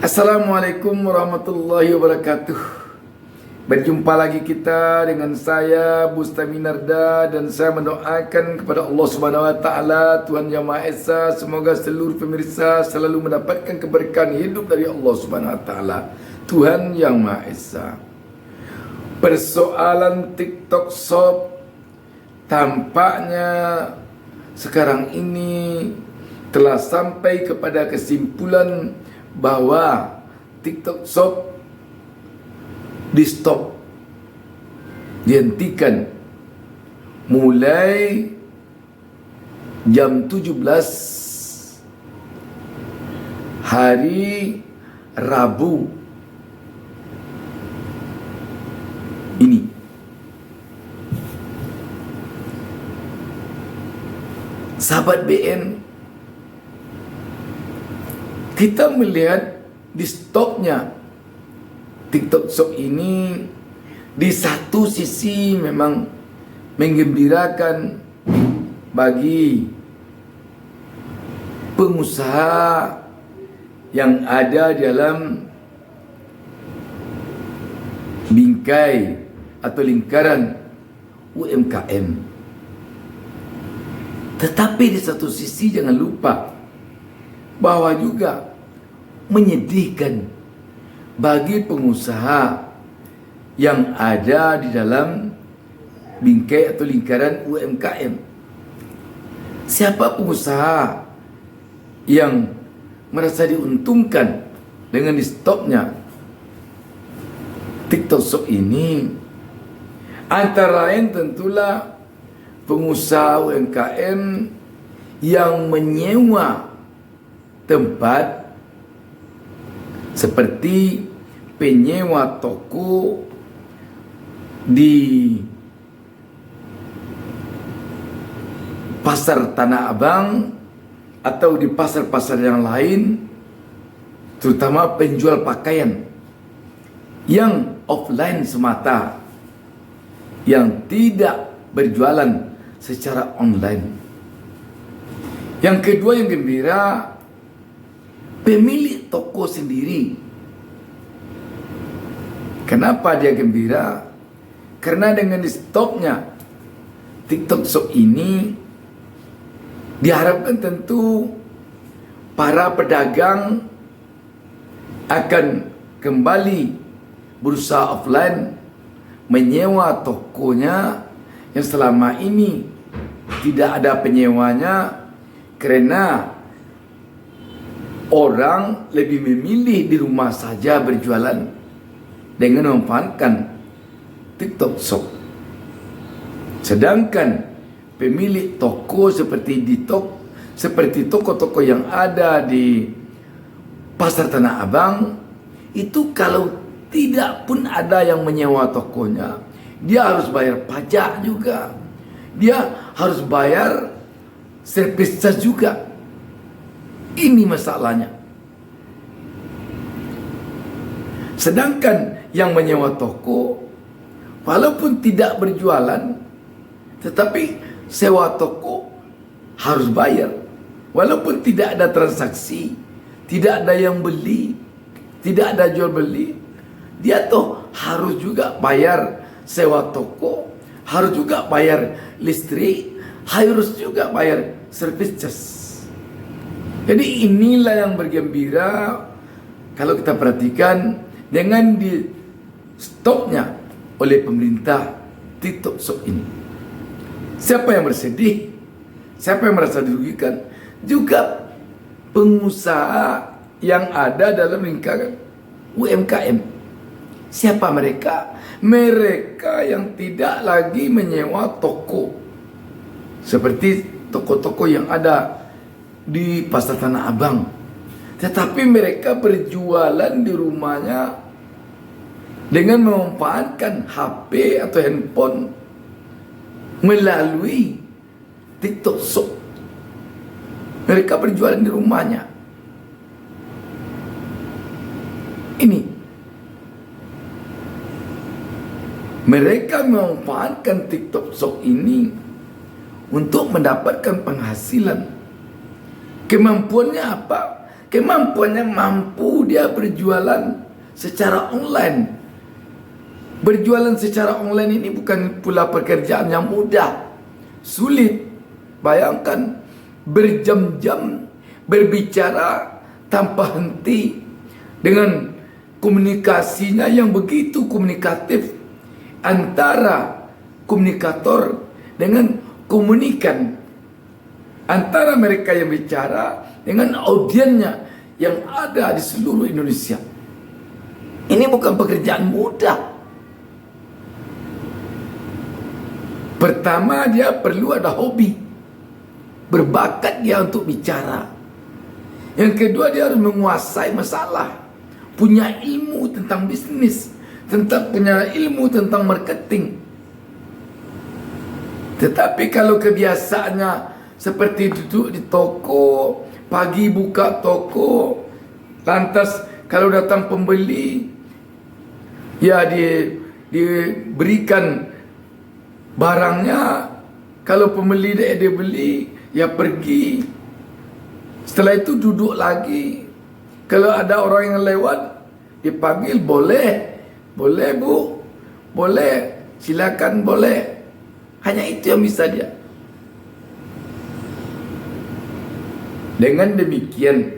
Assalamualaikum warahmatullahi wabarakatuh. Berjumpa lagi kita dengan saya Bustami Narda, dan saya mendoakan kepada Allah Subhanahu wa taala, Tuhan Yang Maha Esa, semoga seluruh pemirsa selalu mendapatkan keberkahan hidup dari Allah Subhanahu wa taala, Tuhan Yang Maha Esa. Persoalan TikTok Shop tampaknya sekarang ini telah sampai kepada kesimpulan bahwa TikTok Shop di stop, dihentikan mulai jam 17 hari Rabu ini. Sahabat BN, kita melihat di stopnya TikTok Shop ini di satu sisi memang menggembirakan bagi pengusaha yang ada dalam bingkai atau lingkaran UMKM. Tetapi di satu sisi jangan lupa bahwa juga menyedihkan bagi pengusaha yang ada di dalam bingkai atau lingkaran UMKM. Siapa pengusaha yang merasa diuntungkan dengan di stopnya TikTok Shop ini? Antara lain tentulah pengusaha UMKM yang menyewa tempat seperti penyewa toko di pasar Tanah Abang atau di pasar-pasar yang lain, terutama penjual pakaian yang offline semata, yang tidak berjualan secara online. Yang kedua yang gembira, pemilik toko sendiri. Kenapa dia gembira? Karena dengan di stopnya TikTok Shop ini, diharapkan tentu para pedagang akan kembali berusaha offline, menyewa tokonya yang selama ini tidak ada penyewanya, karena orang lebih memilih di rumah saja berjualan dengan memanfaatkan TikTok Shop. Sedangkan pemilik toko seperti toko-toko yang ada di pasar Tanah Abang itu, kalau tidak pun ada yang menyewa tokonya, dia harus bayar pajak juga, dia harus bayar servis charge juga. Ini masalahnya. Sedangkan yang menyewa toko, walaupun tidak berjualan, tetapi sewa toko harus bayar. Walaupun tidak ada transaksi, tidak ada yang beli, tidak ada jual beli, dia toh harus juga bayar sewa toko, harus juga bayar listrik, harus juga bayar service charge. Jadi inilah yang bergembira kalau kita perhatikan dengan di stopnya oleh pemerintah TikTok Shop ini. Siapa yang bersedih? Siapa yang merasa dirugikan? Juga pengusaha yang ada dalam lingkaran UMKM. Siapa mereka? Mereka yang tidak lagi menyewa toko seperti toko-toko yang ada di pasar Tanah Abang, tetapi mereka berjualan di rumahnya dengan memanfaatkan HP atau handphone melalui TikTok Shop. Mereka berjualan di rumahnya. Ini mereka memanfaatkan TikTok Shop ini untuk mendapatkan penghasilan. Kemampuannya apa? kemampuannya mampu dia berjualan secara online. Berjualan secara online ini bukan pula pekerjaan yang mudah, sulit. Bayangkan berjam-jam berbicara tanpa henti dengan komunikasinya yang begitu komunikatif antara komunikator dengan komunikan, antara mereka yang bicara dengan audiennya yang ada di seluruh Indonesia. Ini bukan pekerjaan mudah. Pertama, dia perlu ada hobi, berbakat dia untuk bicara. Yang kedua, dia harus menguasai masalah, punya ilmu tentang bisnis, punya ilmu tentang marketing. Tetapi kalau kebiasaannya seperti duduk di toko, pagi buka toko, lantas kalau datang pembeli, ya diberikan barangnya, kalau pembeli dia beli, ya pergi. Setelah itu duduk lagi. Kalau ada orang yang lewat, dipanggil, boleh bu, boleh, silakan, boleh. Hanya itu yang bisa dia. Dengan demikian,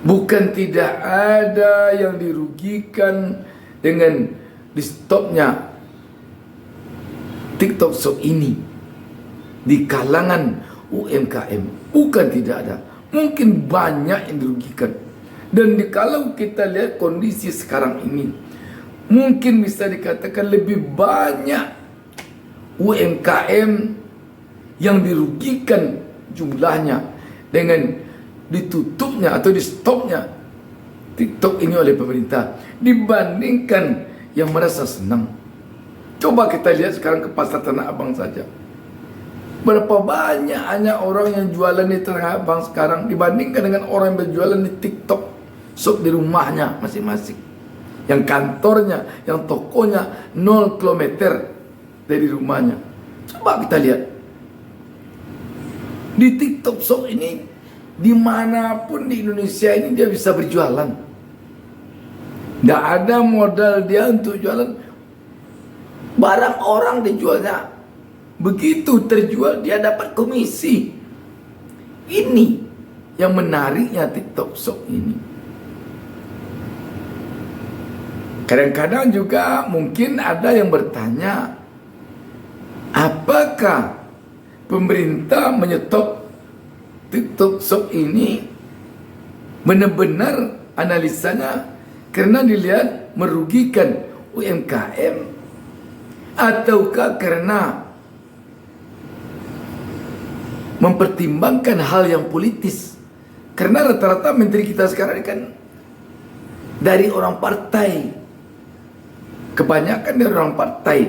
bukan tidak ada yang dirugikan dengan di stopnya TikTok Shop ini di kalangan UMKM. Bukan tidak ada, mungkin banyak yang dirugikan. Dan kalau kita lihat kondisi sekarang ini, mungkin bisa dikatakan lebih banyak UMKM yang dirugikan jumlahnya dengan ditutupnya atau di stopnya TikTok ini oleh pemerintah dibandingkan yang merasa senang. Coba kita lihat sekarang ke pasar Tanah Abang saja. Berapa banyak hanya orang yang jualan di Tanah Abang sekarang dibandingkan dengan orang yang berjualan di TikTok Shop di rumahnya masing-masing. Yang kantornya, yang tokonya 0 kilometer dari rumahnya. Coba kita lihat di TikTok Shop ini, dimanapun di Indonesia ini dia bisa berjualan. Tidak ada modal dia untuk jualan. Barang orang dijualnya, begitu terjual dia dapat komisi. Ini yang menariknya TikTok Shop ini. Kadang-kadang juga mungkin ada yang bertanya, apakah pemerintah menyetop TikTok Shop ini? Benar-benar analisanya karena dilihat merugikan UMKM, ataukah karena mempertimbangkan hal yang politis? Karena rata-rata menteri kita sekarang kan dari orang partai, kebanyakan dari orang partai.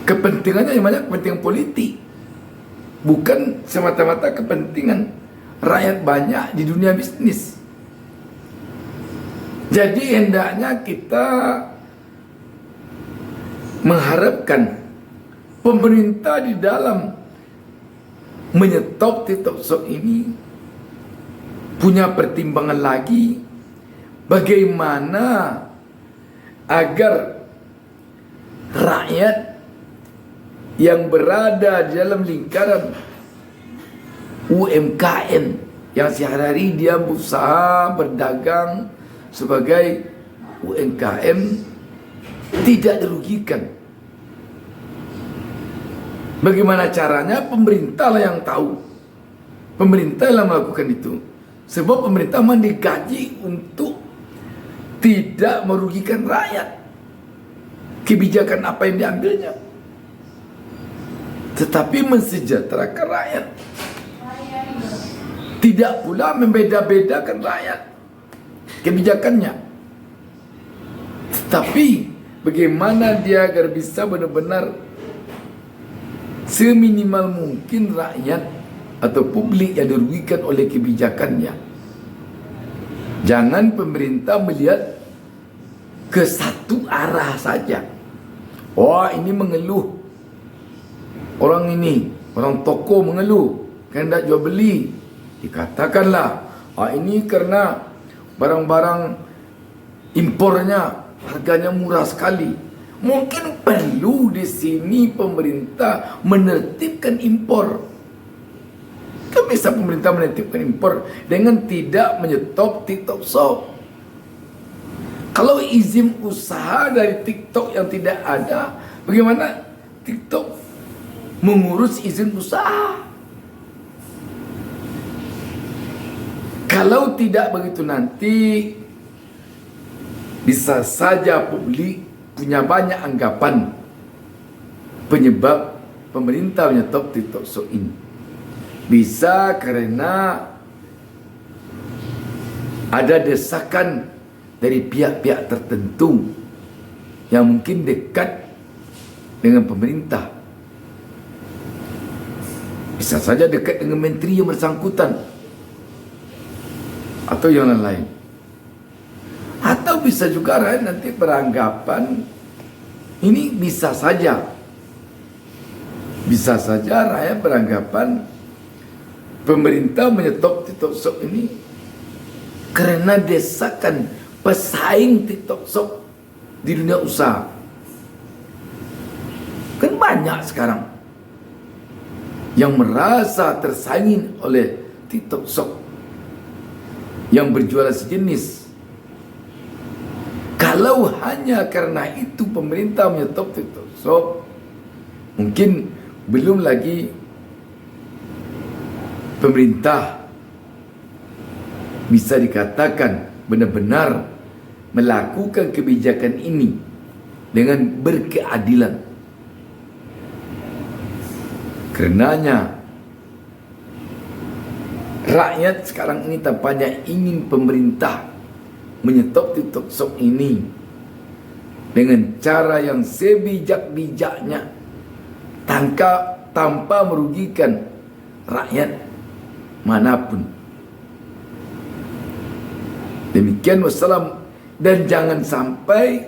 Kepentingannya yang banyak kepentingan politik, bukan semata-mata kepentingan rakyat banyak di dunia bisnis. Jadi hendaknya kita mengharapkan pemerintah di dalam menyetop TikTok Shop ini punya pertimbangan lagi bagaimana agar rakyat yang berada di dalam lingkaran UMKM yang sehari-hari dia berusaha berdagang sebagai UMKM tidak dirugikan. Bagaimana caranya? Pemerintah lah yang tahu. Pemerintah lah melakukan itu. Sebab pemerintah memang digaji untuk tidak merugikan rakyat. Kebijakan apa yang diambilnya, tetapi mensejahterakan rakyat. Tidak pula membeda-bedakan rakyat kebijakannya, tetapi bagaimana dia agar bisa benar-benar seminimal mungkin rakyat atau publik yang dirugikan oleh kebijakannya. Jangan pemerintah melihat ke satu arah saja. Wah, ini mengeluh, orang ini, orang toko mengeluh karena tidak jual beli. Dikatakanlah, ini karena barang-barang impornya harganya murah sekali. Mungkin perlu di sini pemerintah menertibkan impor. Kan bisa pemerintah menertibkan impor dengan tidak menyetop TikTok Shop. Kalau izin usaha dari TikTok yang tidak ada, bagaimana TikTok mengurus izin usaha? Kalau tidak begitu nanti bisa saja publik punya banyak anggapan penyebab pemerintah menyetop TikTok Shop ini. Bisa karena ada desakan dari pihak-pihak tertentu yang mungkin dekat dengan pemerintah. Bisa saja dekat dengan menteri yang bersangkutan atau yang lain-lain. Atau bisa juga rakyat nanti beranggapan ini bisa saja rakyat beranggapan pemerintah menyetop TikTok Shop ini karena desakan pesaing TikTok Shop di dunia usaha. Kan banyak sekarang yang merasa tersaingin oleh TikTok Shop yang berjualan sejenis. Kalau hanya karena itu pemerintah menyetop TikTok Shop, mungkin belum lagi pemerintah bisa dikatakan benar-benar melakukan kebijakan ini dengan berkeadilan. Karenanya rakyat sekarang ini tampaknya ingin pemerintah menyetop TikTok Shop ini dengan cara yang sebijak-bijaknya tanpa merugikan rakyat manapun. Demikian wassalam. Dan jangan sampai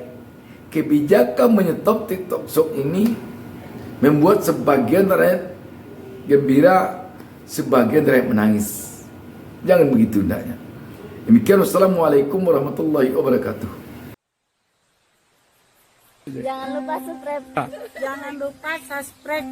kebijakan menyetop TikTok Shop ini membuat sebagian rakyat gembira, sebagian rakyat menangis. Jangan begitu hendaknya. Demikian wassalamualaikum warahmatullahi wabarakatuh. Jangan lupa subscribe.